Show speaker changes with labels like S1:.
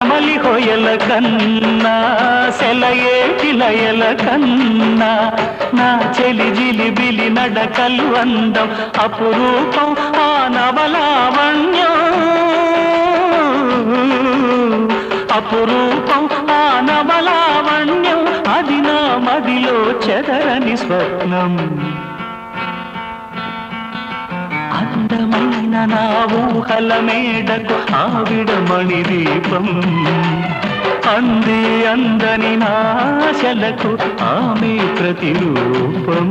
S1: మలి హొయల కన్నా సెలయేటి లయల కన్నా నా చెలి జిలిబిలి నడకలు అందం అపురూపం ఆ నవలావణ్యం అపురూపం ఆ నవలావణ్యం అది నా మదిలో చెదరని స్వప్నం అందమైన నా ఊహల మేడకు ఆవిడమణి దీపం అంది అందని నాశలకు ఆమె ప్రతిరూపం